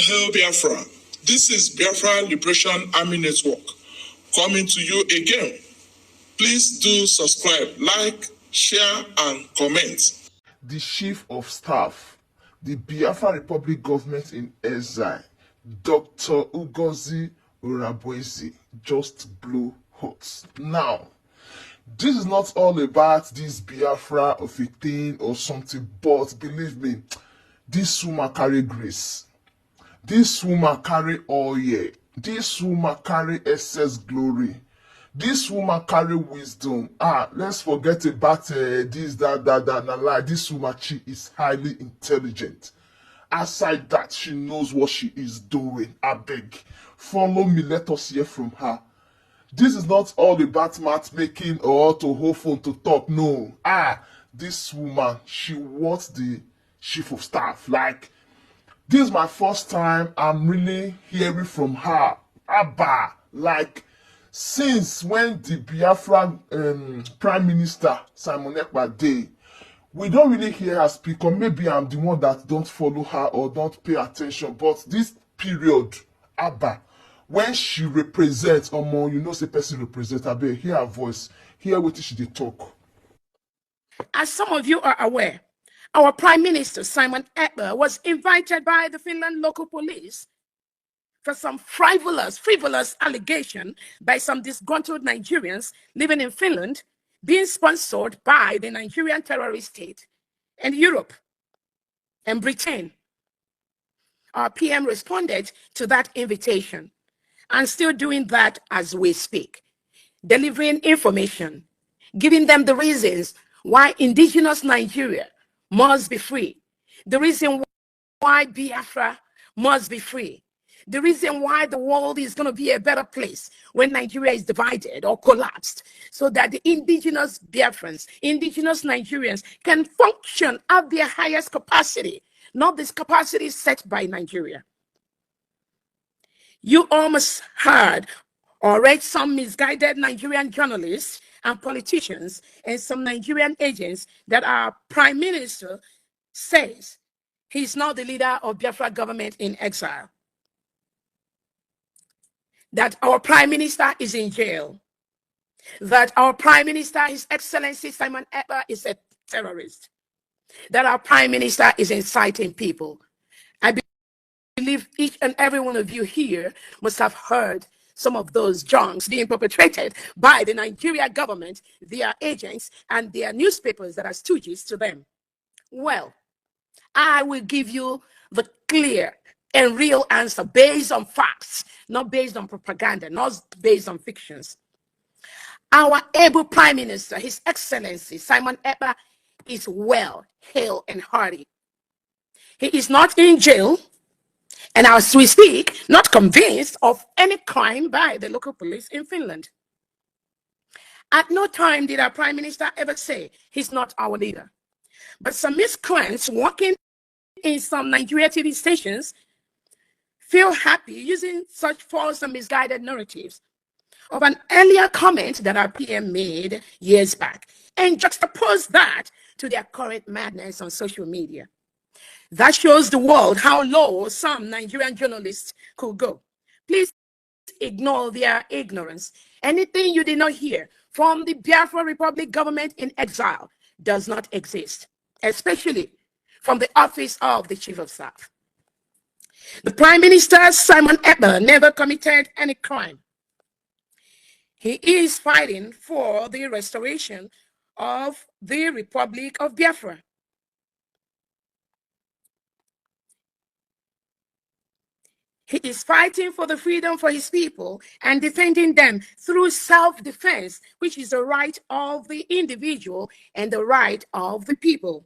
Hail Biafra. This is Biafran Liberation Army Network coming to you again. Please do subscribe, like, share, and comment. The Chief of Staff, the Biafran Republic government in exile, Dr. Ngozi Orabueze, just blew hot. Now, this is not all about this Biafra of a thing or something, but believe me, this woman carry grace. This woman carry oil. This woman carry excess glory. This woman carry wisdom. Let's forget about this, that, lie. This woman, she is highly intelligent. Aside that, she knows what she is doing. I beg, follow me. Let us hear from her. This is not all about matchmaking or to hold phone to talk. No. This woman, she was the chief of staff. Like, this is my first time I'm really hearing from her. Like, since when the Biafran Prime Minister Simon Ekpa Day, we don't really hear her speak, or maybe I'm the one that don't follow her or don't pay attention. But this period, when she represents, you know, say person represent, hear her voice, hear what she dey talk. As some of you are aware, our Prime Minister Simon Ekpa was invited by the Finland local police for some frivolous allegation by some disgruntled Nigerians living in Finland, being sponsored by the Nigerian terrorist state and Europe and Britain. Our PM responded to that invitation and still doing that as we speak, delivering information, giving them the reasons why indigenous Nigeria must be free, the reason why Biafra must be free, the reason why the world is going to be a better place when Nigeria is divided or collapsed, so that the indigenous Biafrans, indigenous Nigerians can function at their highest capacity, not this capacity set by Nigeria. You almost heard or read some misguided Nigerian journalists and politicians and some Nigerian agents that our Prime Minister says he's now the leader of Biafra government in exile, that our Prime Minister is in jail, that our Prime Minister, His Excellency Simon Ekpa, is a terrorist, that our Prime Minister is inciting people. I believe each and every one of you here must have heard some of those junks being perpetrated by the Nigeria government, their agents, and their newspapers that are stooges to them. Well, I will give you the clear and real answer based on facts, not based on propaganda, not based on fictions. Our able Prime Minister, His Excellency Simon Ekpa, is well, hale, and hearty. He is not in jail, and as we speak, not convinced of any crime by the local police in Finland. At no time did our Prime Minister ever say he's not our leader. But some miscreants working in some Nigeria TV stations feel happy using such false and misguided narratives of an earlier comment that our PM made years back and juxtapose that to their current madness on social media. That shows the world how low some Nigerian journalists could go. Please ignore their ignorance. Anything you did not hear from the Biafra Republic government in exile does not exist, especially from the office of the Chief of Staff. The Prime Minister, Simon Ekpa, never committed any crime. He is fighting for the restoration of the Republic of Biafra. He is fighting for the freedom for his people and defending them through self-defense, which is the right of the individual and the right of the people.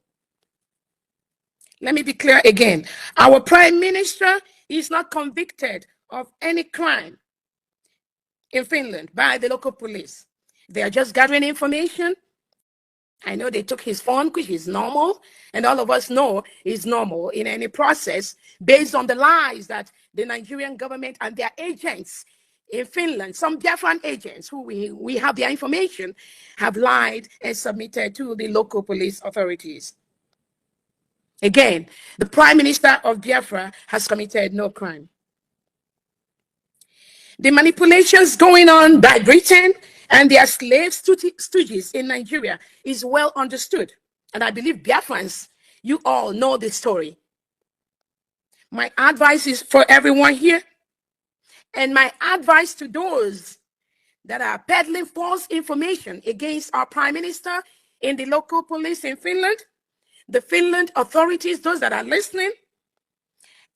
Let me be clear again. Our Prime Minister is not convicted of any crime in Finland by the local police. They are just gathering information. I know they took his phone, which is normal, and all of us know is normal in any process based on the lies that the Nigerian government and their agents in Finland, some Biafran agents who we have their information, have lied and submitted to the local police authorities. Again, the Prime Minister of Biafra has committed no crime. The manipulations going on by Britain and their slave stooges in Nigeria is well understood. And I believe Biafrans, you all know the story. My advice is for everyone here, and my advice to those that are peddling false information against our Prime Minister in the local police in Finland, the Finland authorities, those that are listening,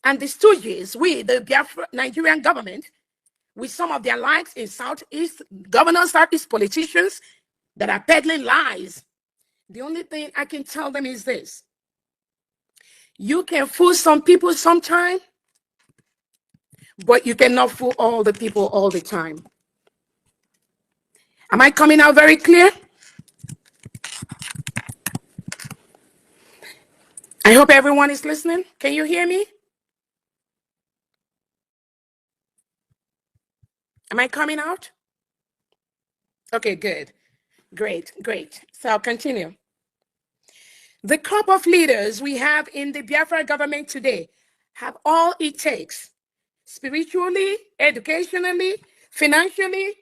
and the stooges, the Nigerian government, with some of their likes in Southeast, governors, Southeast politicians that are peddling lies. The only thing I can tell them is this: you can fool some people sometime, but you cannot fool all the people all the time. Am I coming out very clear? I hope everyone is listening. Can you hear me? Am I coming out? Okay, good. Great. So I'll continue. The crop of leaders we have in the Biafra government today have all it takes, spiritually, educationally, financially,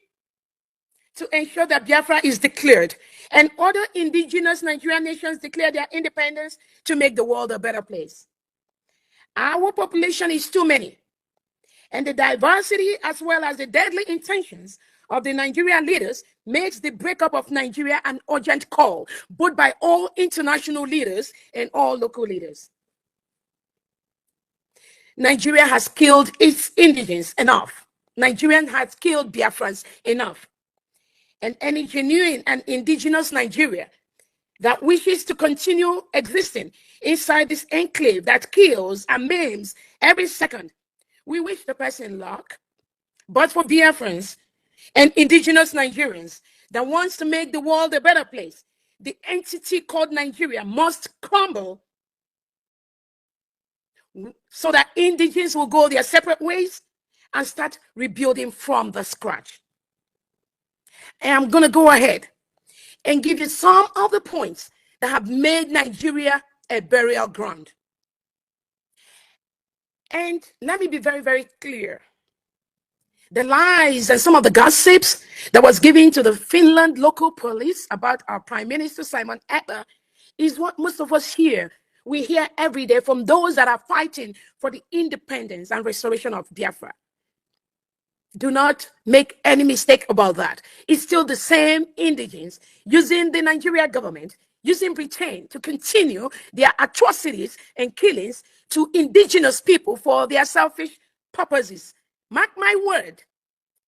to ensure that Biafra is declared and other indigenous Nigerian nations declare their independence to make the world a better place. Our population is too many, and the diversity as well as the deadly intentions of the Nigerian leaders makes the breakup of Nigeria an urgent call, both by all international leaders and all local leaders. Nigeria has killed its indigents enough. Nigeria has killed Biafrans enough. And any genuine and indigenous Nigeria that wishes to continue existing inside this enclave that kills and maims every second, we wish the person luck. But for Biafrans and indigenous Nigerians that wants to make the world a better place, the entity called Nigeria must crumble so that indigenous will go their separate ways and start rebuilding from the scratch. And I'm going to go ahead and give you some of the points that have made Nigeria a burial ground. And let me be very, very clear. The lies and some of the gossips that was given to the Finland local police about our Prime Minister, Simon Ekpa, is what most of us hear. We hear every day from those that are fighting for the independence and restoration of Biafra. Do not make any mistake about that. It's still the same indigents using the Nigeria government, using Britain to continue their atrocities and killings to indigenous people for their selfish purposes. Mark my word,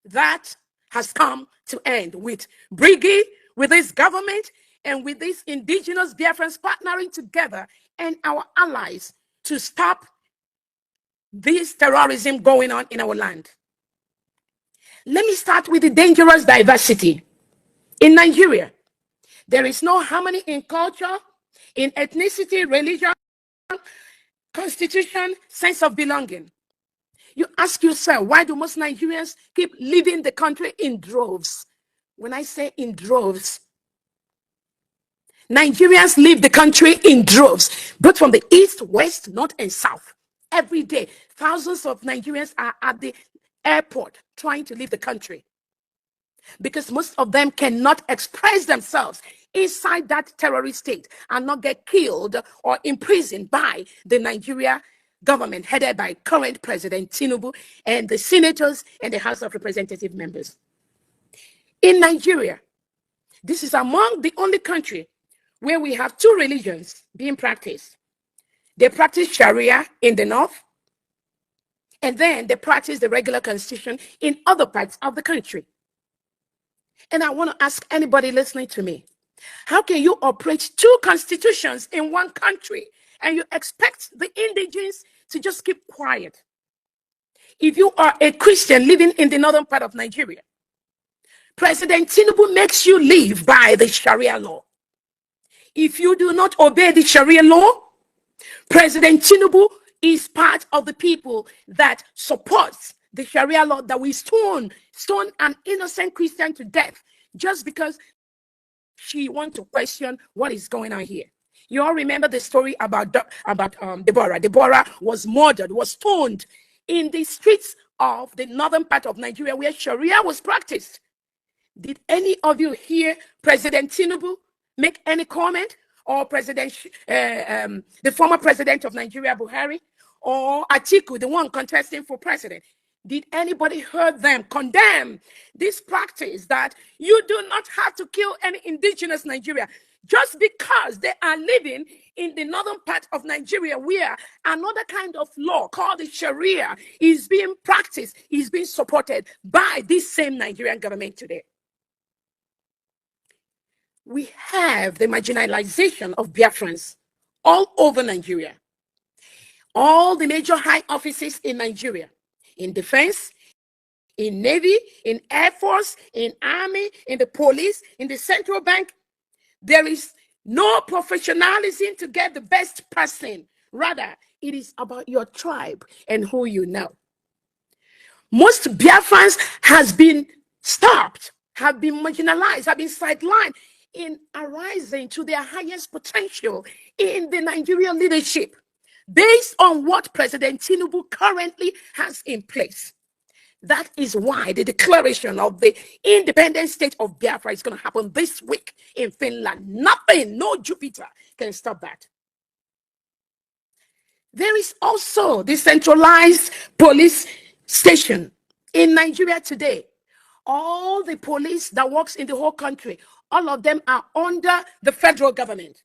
that has come to end with Briggy, with this government, and with these indigenous Biafrans partnering together and our allies to stop this terrorism going on in our land. Let me start with the dangerous diversity. In Nigeria, there is no harmony in culture, in ethnicity, religion, constitution, sense of belonging. You ask yourself, why do most Nigerians keep leaving the country in droves? When I say in droves, Nigerians leave the country in droves, both from the east, west, north, and south. Every day, thousands of Nigerians are at the airport trying to leave the country because most of them cannot express themselves inside that terrorist state and not get killed or imprisoned by the Nigeria government headed by current President Tinubu and the senators and the House of Representative members. In Nigeria, this is among the only country where we have two religions being practiced. They practice Sharia in the north, and then they practice the regular constitution in other parts of the country. And I want to ask anybody listening to me, how can you operate two constitutions in one country and you expect the indigents to just keep quiet? If you are a Christian living in the northern part of Nigeria, President Tinubu makes you live by the Sharia law. If you do not obey the Sharia law, President Tinubu is part of the people that supports the Sharia law that we stone an innocent Christian to death just because she wants to question what is going on here. You all remember the story about Deborah. Deborah was murdered, was stoned in the streets of the northern part of Nigeria where Sharia was practiced. Did any of you hear President Tinubu make any comment, or the former president of Nigeria, Buhari, or Atiku, the one contesting for president? Did anybody hear them condemn this practice that you do not have to kill any indigenous Nigeria just because they are living in the northern part of Nigeria where another kind of law called the Sharia is being practiced, is being supported by this same Nigerian government today? We have the marginalization of Biafrans all over Nigeria. All the major high offices in Nigeria, in defense, in Navy, in Air Force, in Army, in the police, in the central bank, there is no professionalism to get the best person. Rather, it is about your tribe and who you know. Most Biafrans has been stopped, have been marginalized, have been sidelined in arising to their highest potential in the Nigerian leadership based on what President Tinubu currently has in place. That is why the declaration of the independent state of Biafra is going to happen this week in Finland. Nothing, no Jupiter can stop that. There is also the centralized police station in Nigeria today. All the police that works in the whole country, all of them are under the federal government.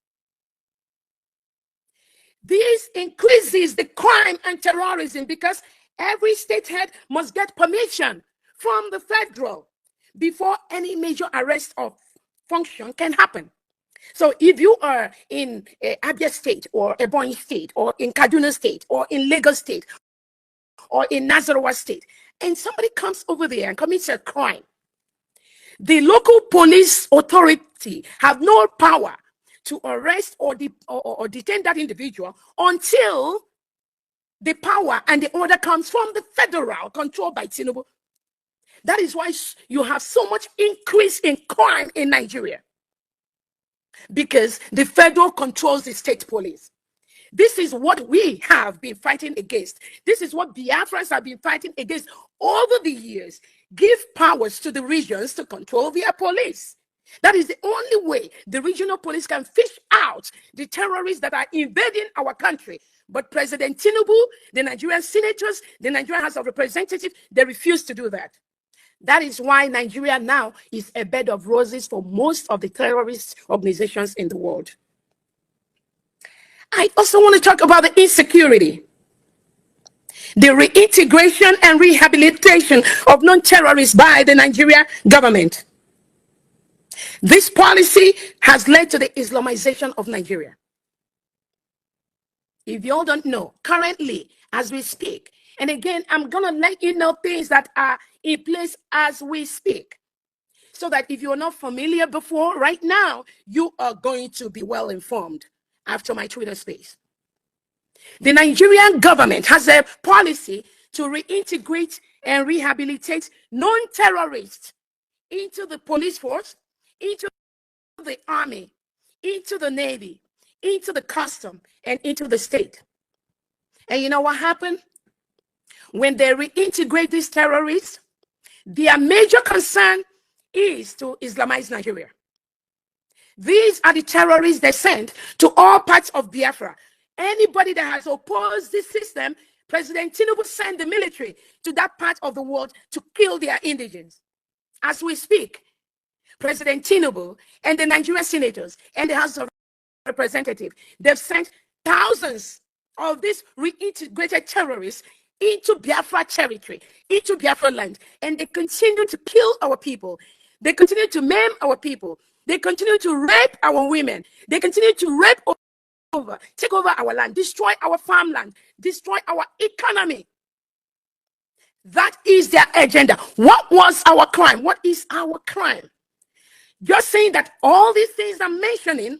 This increases the crime and terrorism because every state head must get permission from the federal before any major arrest or function can happen. So if you are in Abia State or Ebonyi State or in Kaduna State or in Lagos State or in Nasarawa State, and somebody comes over there and commits a crime, the local police authority have no power to arrest or detain that individual until the power and the order comes from the federal, controlled by Tinubu. That is why you have so much increase in crime in Nigeria, because the federal controls the state police. This is what we have been fighting against. This is what Biafrans have been fighting against over the years. Give powers to the regions to control their police. That is the only way the regional police can fish out the terrorists that are invading our country. But President Tinubu, the Nigerian senators, the Nigerian House of Representatives, they refuse to do that. That is why Nigeria now is a bed of roses for most of the terrorist organizations in the world. I also want to talk about the insecurity, the reintegration and rehabilitation of non-terrorists by the Nigerian government. This policy has led to the Islamization of Nigeria. If you all don't know, currently, as we speak, and again, I'm going to let you know things that are in place as we speak, so that if you're not familiar before, right now, you are going to be well informed after my Twitter space. The Nigerian government has a policy to reintegrate and rehabilitate non-terrorists into the police force, into the army, into the navy, into the custom, and into the state. And you know what happened? When they reintegrate these terrorists, their major concern is to Islamize Nigeria. These are the terrorists they sent to all parts of Biafra. Anybody that has opposed this system, President Tinubu sent the military to that part of the world to kill their indigents. As we speak, President Tinubu and the Nigerian senators and the House of Representatives, they've sent thousands of these reintegrated terrorists into Biafra territory, into Biafra land, and they continue to kill our people. They continue to maim our people. They continue to rape our women. They continue to rape take over our land, destroy our farmland, destroy our economy. That is their agenda. What was our crime? What is our crime? Just saying that all these things I'm mentioning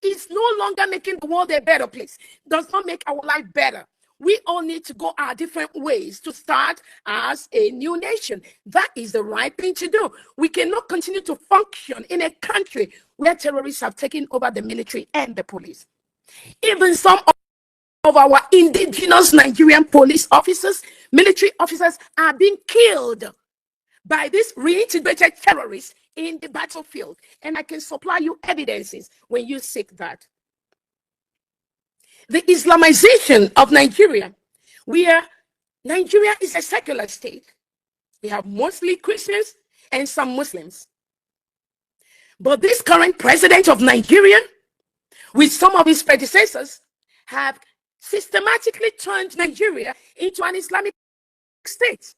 is no longer making the world a better place. Does not make our life better. We all need to go our different ways to start as a new nation. That is the right thing to do. We cannot continue to function in a country where terrorists have taken over the military and the police. Even some of our indigenous Nigerian police officers, military officers are being killed by these reintegrated terrorists in the battlefield. And I can supply you evidences when you seek that. The Islamization of Nigeria, where Nigeria is a secular state. We have mostly Christians and some Muslims. But this current president of Nigeria, with some of his predecessors, have systematically turned Nigeria into an Islamic state.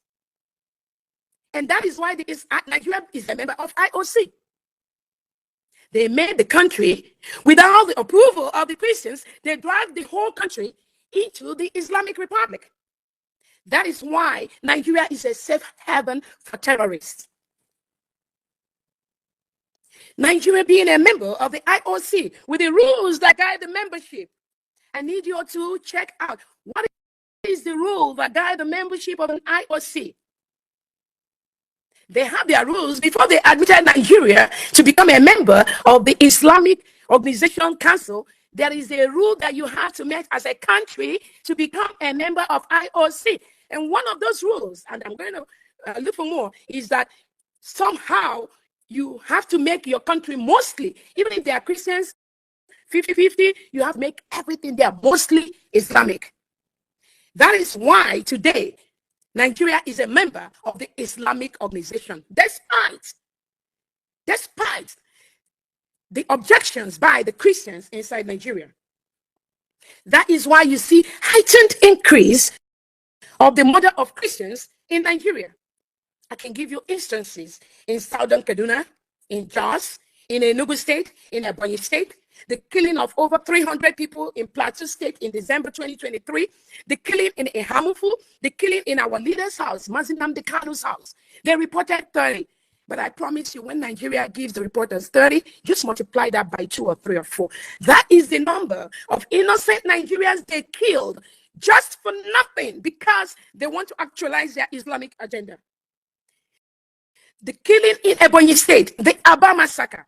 And that is why Nigeria is a member of IOC. They made the country, without the approval of the Christians, they dragged the whole country into the Islamic Republic. That is why Nigeria is a safe haven for terrorists. Nigeria being a member of the IOC with the rules that guide the membership. I need you to check out what is the rule that guide the membership of an IOC. They have their rules before they admitted Nigeria to become a member of the Islamic Organization Council. There is a rule that you have to meet as a country to become a member of IOC. And one of those rules, and I'm going to look for more, is that somehow you have to make your country mostly, even if they are Christians, 50-50, you have to make everything there mostly Islamic. That is why today, Nigeria is a member of the Islamic Organization, despite the objections by the Christians inside Nigeria. That is why you see heightened increase of the murder of Christians in Nigeria. I can give you instances in Southern Kaduna, in Jos, in Enugu State, in Ebonyi State, the killing of over 300 people in Plateau State in December 2023, the killing in Ehamufu, the killing in our leader's house, Mazi Nnamdi Kanu's house. They reported 30. But I promise you, when Nigeria gives the reporters 30, just multiply that by 2 or 3 or 4. That is the number of innocent Nigerians they killed just for nothing because they want to actualize their Islamic agenda. The killing in Ebonyi State, the Aba massacre,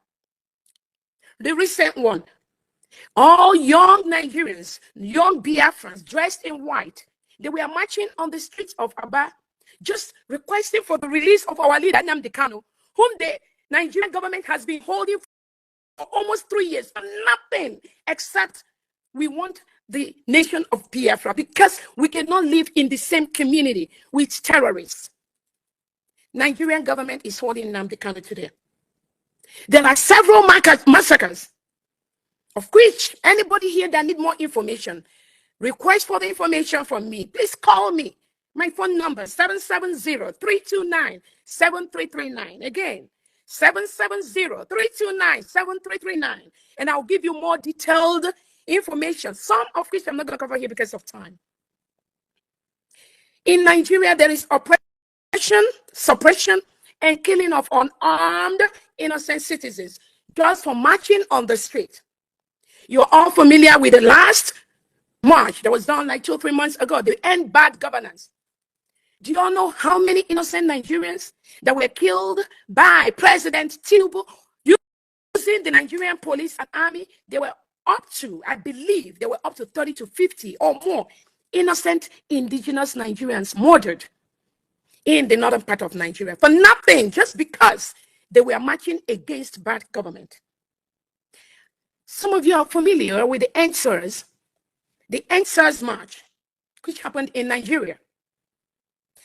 the recent one, all young Nigerians, young Biafrans dressed in white, they were marching on the streets of Aba, just requesting for the release of our leader, Nnamdi Kanu, whom the Nigerian government has been holding for almost 3 years for nothing except we want the nation of Biafra because we cannot live in the same community with terrorists. Nigerian government is holding Nnamdi Kanu today. There are several massacres, of which anybody here that need more information, request for the information from me, please call me. My phone number, 770-329-7339. Again, 770-329-7339. And I'll give you more detailed information, some of which I'm not going to cover here because of time. In Nigeria, there is oppression, suppression, and killing of unarmed innocent citizens just for marching on the street. You're all familiar with the last march that was done like 2 or 3 months ago, the End Bad Governance. Do you all know how many innocent Nigerians that were killed by President Tinubu using the Nigerian police and army? They were up to, I believe, they were up to 30 to 50 or more innocent indigenous Nigerians murdered in the northern part of Nigeria for nothing, just because they were marching against bad government. Some of you are familiar with the Answers March, which happened in Nigeria.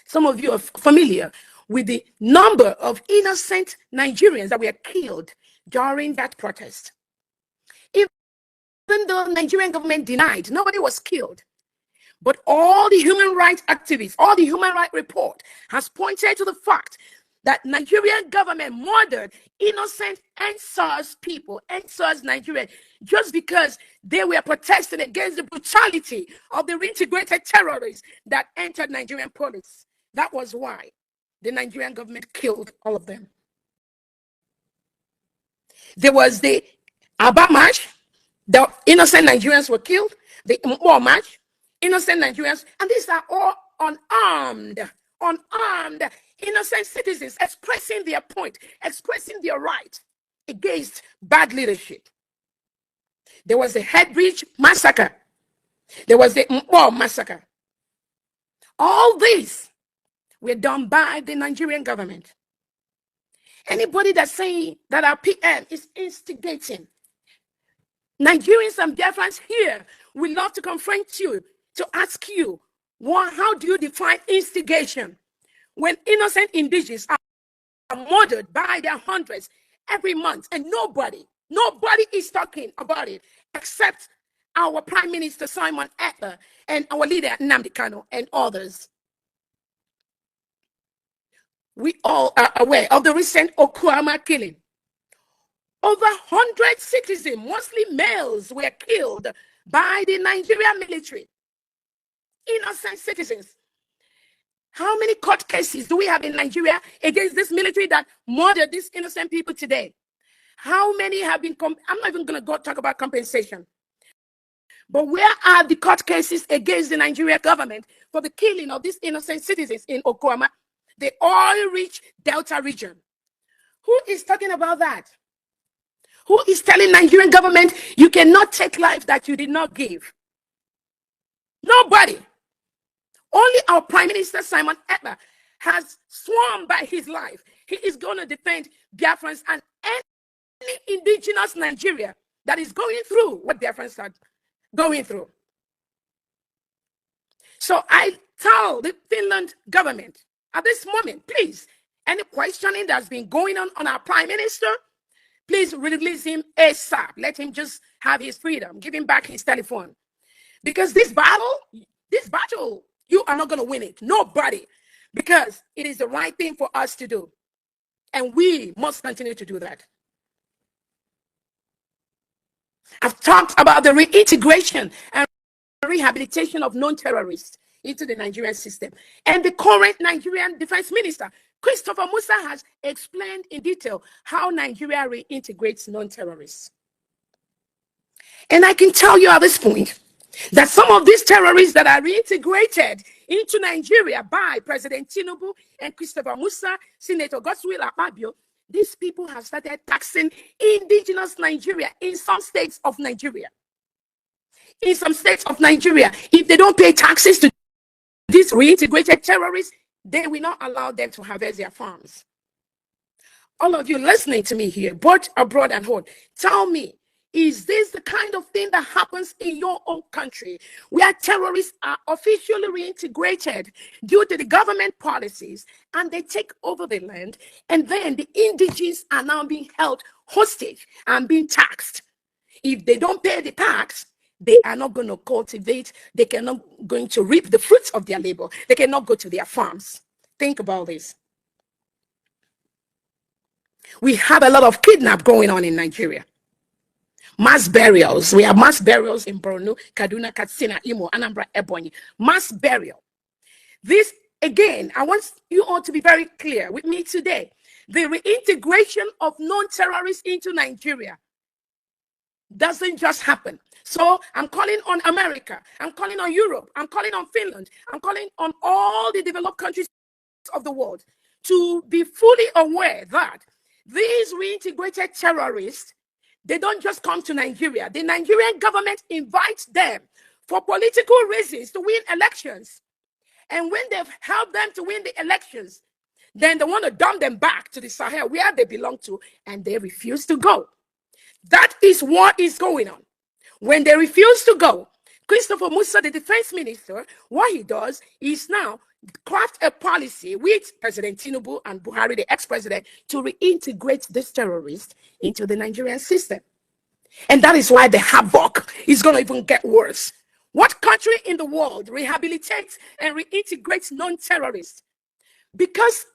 Some of you are familiar with the number of innocent Nigerians that were killed during that protest. Even though the Nigerian government denied, nobody was killed. But all the human rights activists, all the human rights report has pointed to the fact that Nigerian government murdered innocent NSAS people, NSAS Nigerians, just because they were protesting against the brutality of the reintegrated terrorists that entered Nigerian police. That was why the Nigerian government killed all of them. There was the Aba March, the innocent Nigerians were killed, the Mpo March, innocent Nigerians, and these are all unarmed innocent citizens expressing their point, expressing their right against bad leadership. There was the Headbridge massacre. There was the Mpo massacre. All these were done by the Nigerian government. Anybody that's saying that our PM is instigating, Nigerians and Biafrans here, we love to confront you, to ask you, how do you define instigation when innocent indigenous are murdered by their hundreds every month and nobody is talking about it except our Prime Minister Simon Ekpa and our leader Nnamdi Kanu and others? We all are aware of the recent Okuama killing. Over 100 citizens, mostly males, were killed by the Nigerian military. Innocent citizens. How many court cases do we have in Nigeria against this military that murdered these innocent people today? How many have been, I'm not even going to go talk about compensation. But where are the court cases against the Nigerian government for the killing of these innocent citizens in Okuama, the oil-rich Delta region? Who is talking about that? Who is telling Nigerian government you cannot take life that you did not give? Nobody. Only our Prime Minister Simon Ekpa has sworn by his life. He is going to defend Biafrans and any indigenous Nigeria that is going through what Biafrans are going through. So I tell the Finland government at this moment, please, any questioning that's been going on our Prime Minister, please release him ASAP. Let him just have his freedom. Give him back his telephone. Because this battle, you are not going to win it. Nobody. Because it is the right thing for us to do. And we must continue to do that. I've talked about the reintegration and rehabilitation of non-terrorists into the Nigerian system. And the current Nigerian Defense Minister, Christopher Musa, has explained in detail how Nigeria reintegrates non-terrorists. And I can tell you at this point that some of these terrorists that are reintegrated into Nigeria by President Tinubu and Christopher Musa, Senator Godswill Akpabio, these people have started taxing indigenous Nigeria in some states of Nigeria. In some states of Nigeria, if they don't pay taxes to these reintegrated terrorists, they will not allow them to harvest their farms. All of you listening to me here, both abroad and home, tell me, is this the kind of thing that happens in your own country where terrorists are officially reintegrated due to the government policies and they take over the land, and then the indigenous are now being held hostage and being taxed? If they don't pay the tax, they are not going to cultivate, they cannot going to reap the fruits of their labor. They cannot go to their farms. Think about this. We have a lot of kidnap going on in Nigeria. Mass burials. We have mass burials in Borno, Kaduna, Katsina, Imo, Anambra, Ebonyi. Mass burial. This, again, I want you all to be very clear with me today. The reintegration of non-terrorists into Nigeria doesn't just happen. So I'm calling on America. I'm calling on Europe. I'm calling on Finland. I'm calling on all the developed countries of the world to be fully aware that these reintegrated terrorists, they don't just come to Nigeria. The Nigerian government invites them for political reasons to win elections. And when they've helped them to win the elections, then they want to dump them back to the Sahel where they belong to, and they refuse to go. That is what is going on. When they refuse to go, Christopher Musa, the defense minister, what he does is now craft a policy with President Tinubu and Buhari, the ex-president, to reintegrate this terrorist into the Nigerian system. And that is why the havoc is going to even get worse. What country in the world rehabilitates and reintegrates non-terrorists? Because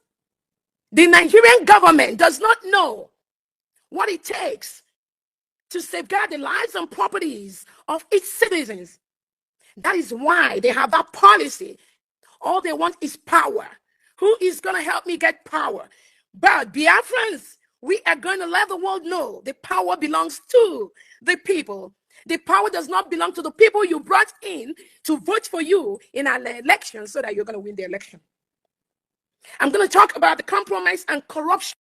the Nigerian government does not know what it takes to safeguard the lives and properties of its citizens. That is why they have that policy. All they want is power. Who is going to help me get power? But Biafrans, we are going to let the world know the power belongs to the people. The power does not belong to the people you brought in to vote for you in an election so that you're going to win the election. I'm going to talk about the compromise and corruption